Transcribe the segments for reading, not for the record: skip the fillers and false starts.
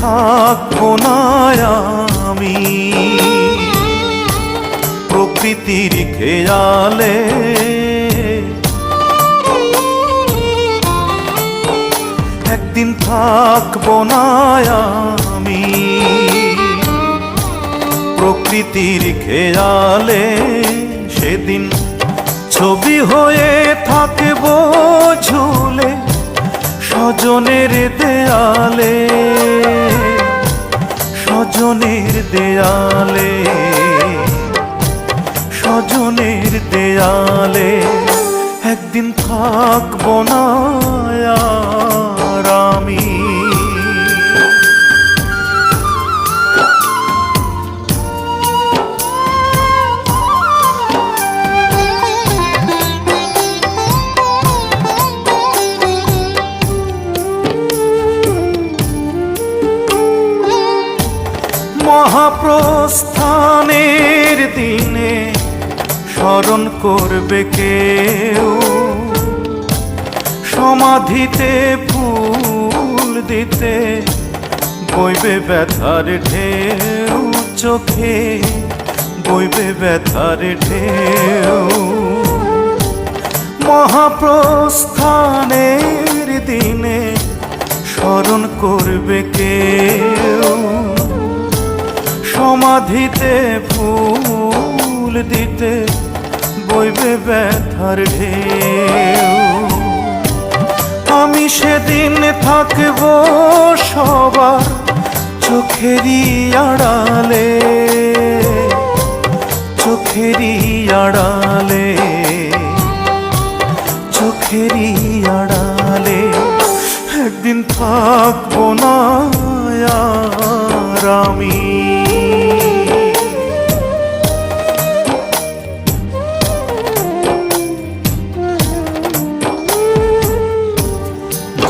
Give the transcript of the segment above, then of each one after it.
থাকবো না আমি প্রকৃতির খেয়ালে। একদিন থাকবো না আমি প্রকৃতির খেয়ালে, সেদিন ছবি হয়ে থাকবো ঝুলে স্বজনের দেয়ালে, স্বজনের দেয়ালে, স্বজনের দেয়ালে। একদিন থাকবো না আর আমি। মহাপ্রস্থানের দিনে স্মরণ করবে কেউ, সমাধিতে ফুল দিতে বইবে ব্যথার ঢেউ, চোখে বইবে ব্যথার ঢেউ। মহাপ্রস্থানের দিনে স্মরণ করবে কেউ, সমাধিতে ফুল দিতে বইবে ব্যথার ঢেউ। আমি সেদিন থাকবো সবার চোখেরই আড়ালে, চোখেরই আড়ালে, চোখেরই আড়ালে। একদিন থাকবো না আর আমি।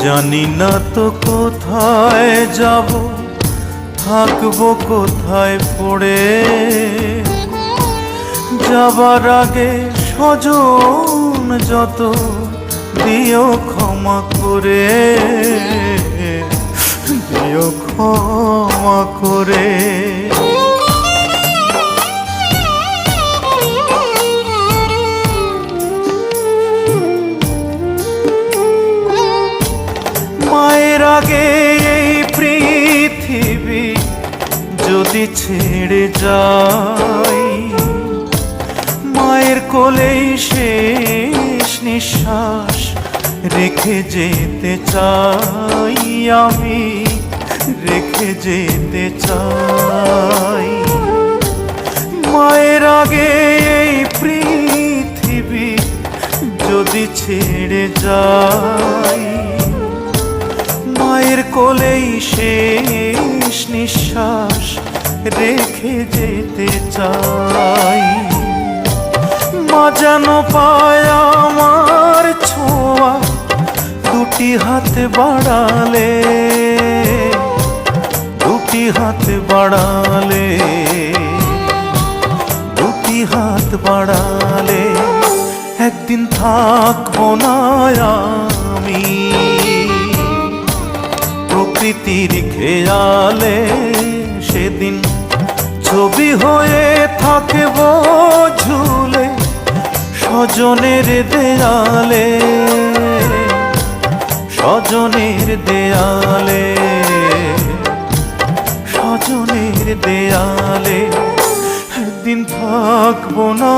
জানি না তো কোথায় যাব, থাকবো কোথায় পড়ে। যাবার আগে স্বজন যত দিও ক্ষমা করে, দিও ক্ষমা করে। মায়ের আগে এই পৃথিবী যদি ছেড়ে যাই, মায়ের কোলেই শেষ নিঃশ্বাস রেখে যেতে চাই আমি, রেখে যেতে চাই। মায়ের আগে এই পৃথিবী যদি ছেড়ে যাই, মায়ের কোলেই শেষ নিঃশ্বাস রেখে যেতে চাই। মা যেন পায় আমার ছোঁয়া দুটি হাত বাড়ালে, দুটি হাত বাড়ালে, দুটি হাত বাড়ালে। একদিন থাকবো না আমি প্রকৃতির খেয়ালে, সেদিন ছবি হয়ে থাকবো ঝুলে স্বজনের দেয়ালে, স্বজনের দেয়ালে, স্বজনের দেয়ালে। একদিন থাকবো না।